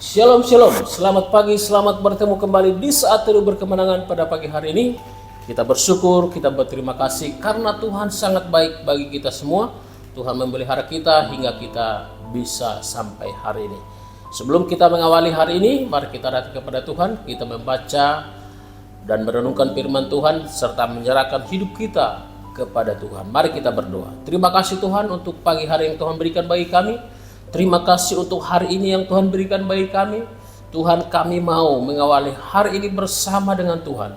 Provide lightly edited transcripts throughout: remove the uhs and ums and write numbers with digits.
Shalom, shalom. Selamat pagi, selamat bertemu kembali di saat teduh berkemenangan pada pagi hari ini. Kita bersyukur, kita berterima kasih karena Tuhan sangat baik bagi kita semua. Tuhan memelihara kita hingga kita bisa sampai hari ini. Sebelum kita mengawali hari ini, mari kita datang kepada Tuhan. Kita membaca dan merenungkan firman Tuhan serta menyerahkan hidup kita kepada Tuhan. Mari kita berdoa. Terima kasih Tuhan untuk pagi hari yang Tuhan berikan bagi kami. Terima kasih untuk hari ini yang Tuhan berikan bagi kami. Tuhan, kami mau mengawali hari ini bersama dengan Tuhan.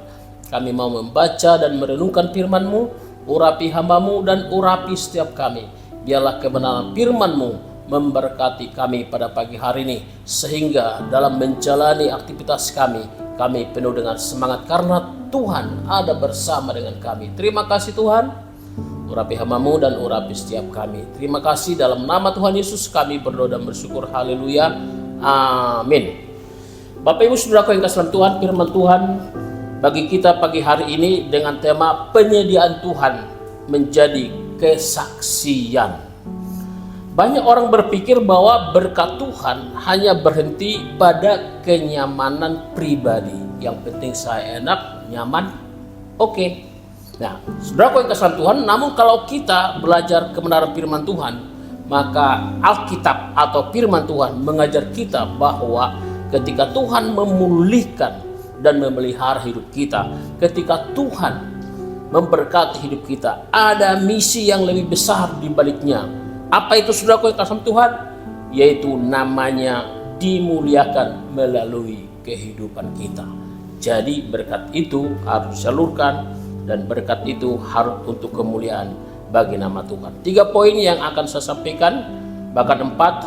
Kami mau membaca dan merenungkan firman-Mu. Urapi hamba-Mu dan urapi setiap kami. Biarlah kebenaran firman-Mu memberkati kami pada pagi hari ini. Sehingga dalam menjalani aktivitas kami penuh dengan semangat karena Tuhan ada bersama dengan kami. Terima kasih Tuhan. Urapi hamba-Mu dan urapi setiap kami. Terima kasih dalam nama Tuhan Yesus kami berdoa dan bersyukur. Haleluya. Amin. Bapak Ibu Saudaraku yang kasih Tuhan, firman Tuhan bagi kita pagi hari ini dengan tema penyediaan Tuhan menjadi kesaksian. Banyak orang berpikir bahwa berkat Tuhan hanya berhenti pada kenyamanan pribadi. Yang penting saya enak, nyaman, oke. Nah, saudaraku yang kasih Tuhan, namun kalau kita belajar kebenaran firman Tuhan, maka Alkitab atau firman Tuhan mengajar kita bahwa ketika Tuhan memulihkan dan memelihara hidup kita, ketika Tuhan memberkati hidup kita, ada misi yang lebih besar di baliknya. Apa itu saudaraku yang kasih Tuhan? Yaitu namanya dimuliakan melalui kehidupan kita. Jadi berkat itu harus disalurkan dan berkat itu harus untuk kemuliaan bagi nama Tuhan. 3 poin yang akan saya sampaikan, bahkan 4.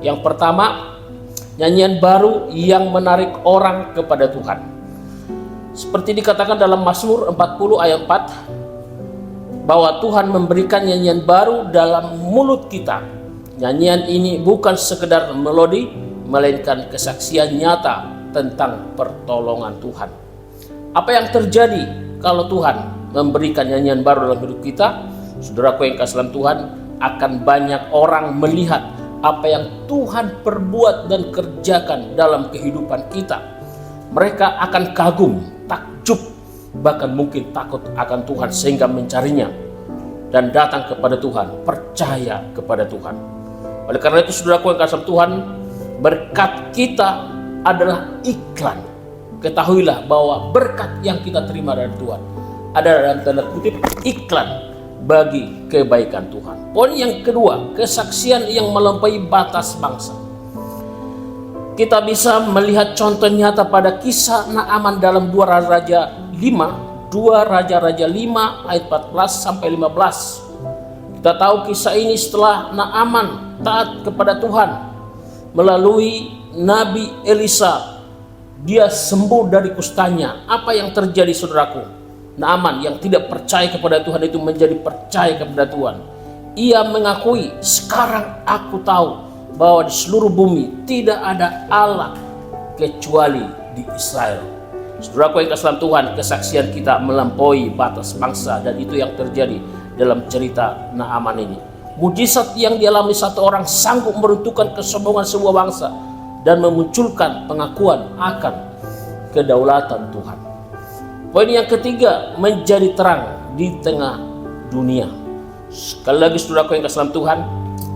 Yang pertama, nyanyian baru yang menarik orang kepada Tuhan. Seperti dikatakan dalam Mazmur 40 ayat 4, bahwa Tuhan memberikan nyanyian baru dalam mulut kita. Nyanyian ini bukan sekedar melodi, melainkan kesaksian nyata tentang pertolongan Tuhan. Apa yang terjadi kalau Tuhan memberikan nyanyian baru dalam hidup kita? Saudaraku yang kasih Tuhan, akan banyak orang melihat apa yang Tuhan perbuat dan kerjakan dalam kehidupan kita. Mereka akan kagum, takjub, bahkan mungkin takut akan Tuhan sehingga mencarinya dan datang kepada Tuhan, percaya kepada Tuhan. Oleh karena itu saudaraku yang kasih Tuhan, berkat kita adalah iklan. Ketahuilah bahwa berkat yang kita terima dari Tuhan adalah dalam tanda kutip iklan bagi kebaikan Tuhan. Poin yang kedua, kesaksian yang melampaui batas bangsa. Kita bisa melihat contoh nyata pada kisah Naaman dalam 2 Raja 5 ayat 14 sampai 15. Kita tahu kisah ini setelah Naaman taat kepada Tuhan melalui Nabi Elisa. Dia sembuh dari kustanya. Apa yang terjadi saudaraku? Naaman yang tidak percaya kepada Tuhan itu menjadi percaya kepada Tuhan. Ia mengakui, sekarang aku tahu bahwa di seluruh bumi tidak ada Allah kecuali di Israel. Saudaraku yang kasih Tuhan, kesaksian kita melampaui batas bangsa, dan itu yang terjadi dalam cerita Naaman ini. Mujizat yang dialami satu orang sanggup meruntuhkan kesombongan sebuah bangsa dan memunculkan pengakuan akan kedaulatan Tuhan. Poin yang ketiga, menjadi terang di tengah dunia. Sekali lagi saudaraku yang kasih Tuhan,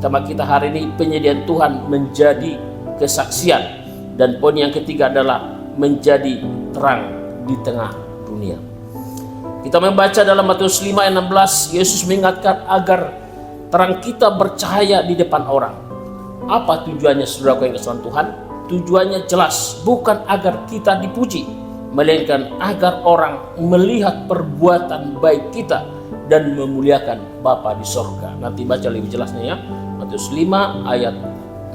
tema kita hari ini penyediaan Tuhan menjadi kesaksian. Dan poin yang ketiga adalah menjadi terang di tengah dunia. Kita membaca dalam Matius 5 ayat 16, Yesus mengingatkan agar terang kita bercahaya di depan orang. Apa tujuannya saudaraku yang kasih Tuhan? Tujuannya jelas, bukan agar kita dipuji, melainkan agar orang melihat perbuatan baik kita dan memuliakan Bapa di sorga. Nanti baca lebih jelasnya ya, Matius 5 ayat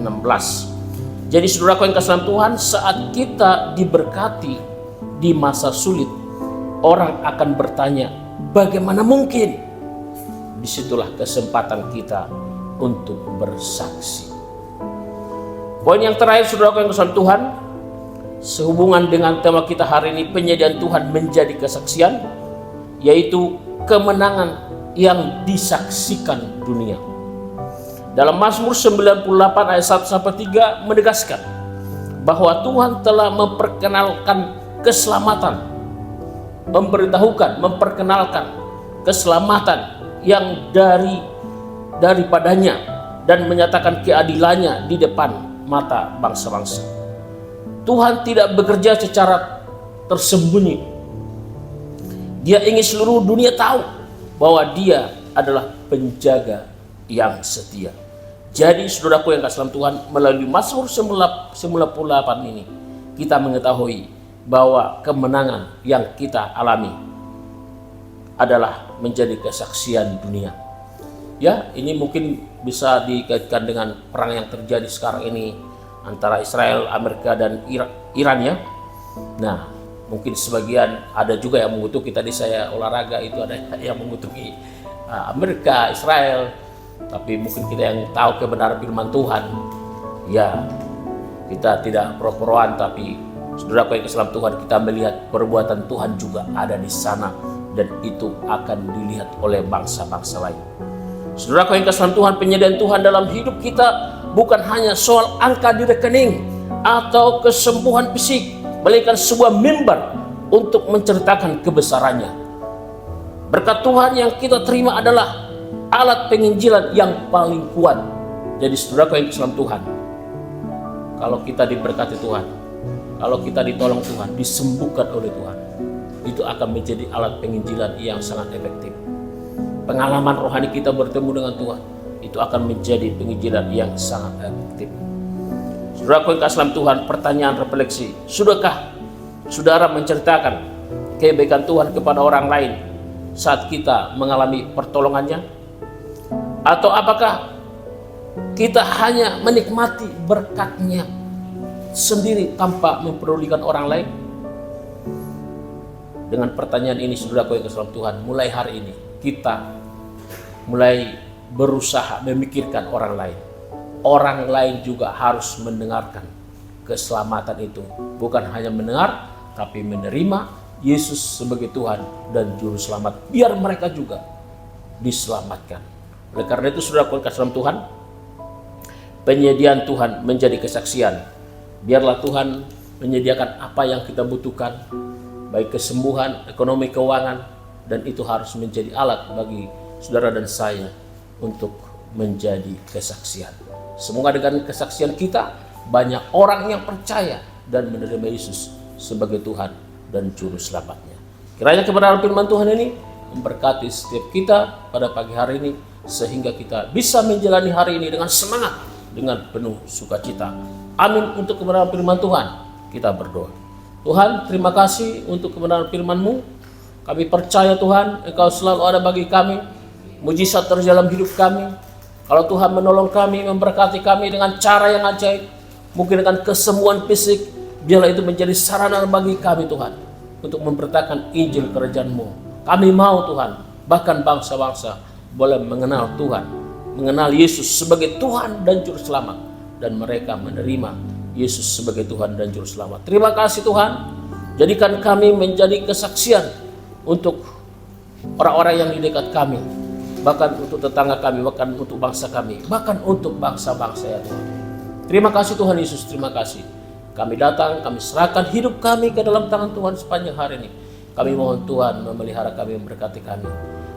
16. Jadi saudaraku yang kasih Tuhan, saat kita diberkati di masa sulit, orang akan bertanya, bagaimana mungkin? Disitulah kesempatan kita untuk bersaksi. Poin yang terakhir saudaraku yang kasih Tuhan, sehubungan dengan tema kita hari ini, penyediaan Tuhan menjadi kesaksian, yaitu kemenangan yang disaksikan dunia. Dalam Mazmur 98 ayat 1-3 menegaskan bahwa Tuhan telah memperkenalkan keselamatan, memperkenalkan keselamatan yang daripadanya dan menyatakan keadilannya di depan mata bangsa-bangsa. Tuhan tidak bekerja secara tersembunyi. Dia ingin seluruh dunia tahu bahwa Dia adalah penjaga yang setia. Jadi saudaraku yang kasih dalam Tuhan, melalui Mazmur 98 ini kita mengetahui bahwa kemenangan yang kita alami adalah menjadi kesaksian dunia. Ya, ini mungkin bisa dikaitkan dengan perang yang terjadi sekarang ini antara Israel, Amerika, dan Iran ya. Nah, mungkin sebagian ada juga yang mengutuk, tadi saya olahraga itu ada yang mengutuki Amerika, Israel. Tapi mungkin kita yang tahu kebenaran firman Tuhan, ya kita tidak pro-proan, tapi saudara yang keselam Tuhan, kita melihat perbuatan Tuhan juga ada di sana, dan itu akan dilihat oleh bangsa-bangsa lain. Saudara yang keselam Tuhan, penyediaan Tuhan dalam hidup kita bukan hanya soal angka di rekening atau kesembuhan fisik, melainkan sebuah mimbar untuk menceritakan kebesarannya. Berkat Tuhan yang kita terima adalah alat penginjilan yang paling kuat. Jadi saudara yang keselam Tuhan, kalau kita diberkati Tuhan, kalau kita ditolong Tuhan, disembuhkan oleh Tuhan, itu akan menjadi alat penginjilan yang sangat efektif. Pengalaman rohani kita bertemu dengan Tuhan, itu akan menjadi penginjilan yang sangat efektif. Saudara yang kasih dalam Tuhan, pertanyaan refleksi, sudahkah saudara menceritakan kebaikan Tuhan kepada orang lain saat kita mengalami pertolongannya? Atau apakah kita hanya menikmati berkat-Nya sendiri tanpa mempedulikan orang lain? Dengan pertanyaan ini, saudaraku yang kasih Tuhan, mulai hari ini kita mulai berusaha memikirkan orang lain. Orang lain juga harus mendengarkan keselamatan itu. Bukan hanya mendengar, tapi menerima Yesus sebagai Tuhan dan Juru Selamat, biar mereka juga diselamatkan. Oleh karena itu, saudaraku yang kasih dalam Tuhan, penyediaan Tuhan menjadi kesaksian. Biarlah Tuhan menyediakan apa yang kita butuhkan, baik kesembuhan, ekonomi, keuangan, dan itu harus menjadi alat bagi saudara dan saya untuk menjadi kesaksian. Semoga dengan kesaksian kita, banyak orang yang percaya dan menerima Yesus sebagai Tuhan dan Juru Selamatnya. Kiranya kebenaran firman Tuhan ini memberkati setiap kita pada pagi hari ini, sehingga kita bisa menjalani hari ini dengan semangat, dengan penuh sukacita. Amin. Untuk kebenaran firman Tuhan kita berdoa. Tuhan, terima kasih untuk kebenaran firman-Mu. Kami percaya Tuhan, Engkau selalu ada bagi kami, mujizat terjadi dalam hidup kami. Kalau Tuhan menolong kami, memberkati kami dengan cara yang ajaib, mungkin dengan kesembuhan fisik, biarlah itu menjadi sarana bagi kami Tuhan, untuk memberitakan Injil kerajaan-Mu. Kami mau Tuhan, bahkan bangsa-bangsa boleh mengenal Tuhan, mengenal Yesus sebagai Tuhan dan Juru Selamat, dan mereka menerima Yesus sebagai Tuhan dan Juru Selamat. Terima kasih Tuhan, jadikan kami menjadi kesaksian untuk orang-orang yang di dekat kami, bahkan untuk tetangga kami, bahkan untuk bangsa kami, bahkan untuk bangsa-bangsa ya Tuhan. Terima kasih Tuhan Yesus, terima kasih. Kami datang, kami serahkan hidup kami ke dalam tangan Tuhan sepanjang hari ini. Kami mohon Tuhan memelihara kami, memberkati kami.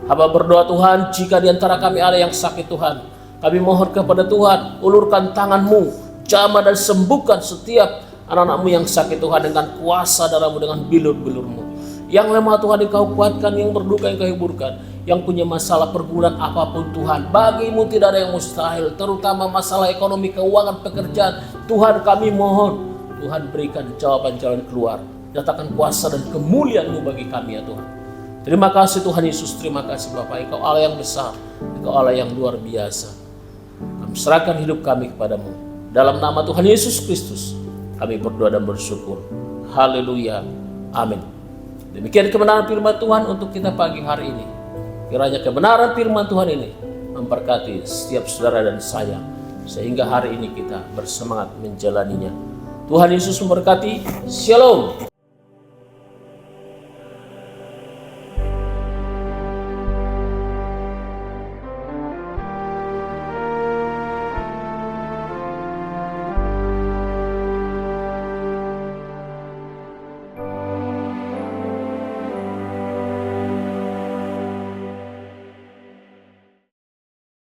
Hamba berdoa Tuhan, jika di antara kami ada yang sakit Tuhan, kami mohon kepada Tuhan, ulurkan tangan-Mu, jamah dan sembuhkan setiap anak-anak-Mu yang sakit Tuhan dengan kuasa darah-Mu, dengan bilur-bilur-Mu. Yang lemah Tuhan Engkau kuatkan, yang berduka Engkau hiburkan, yang punya masalah pergumulan apapun Tuhan, bagi-Mu tidak ada yang mustahil, terutama masalah ekonomi, keuangan, pekerjaan. Tuhan kami mohon, Tuhan berikan jawaban jalan keluar, nyatakan kuasa dan kemuliaan-Mu bagi kami ya Tuhan. Terima kasih Tuhan Yesus, terima kasih Bapa, Engkau Allah yang besar, Engkau Allah yang luar biasa. Kami serahkan hidup kami kepadamu. Dalam nama Tuhan Yesus Kristus, kami berdoa dan bersyukur. Haleluya. Amin. Demikian kebenaran firman Tuhan untuk kita pagi hari ini. Kiranya kebenaran firman Tuhan ini memberkati setiap saudara dan saya, sehingga hari ini kita bersemangat menjalaninya. Tuhan Yesus memberkati. Shalom.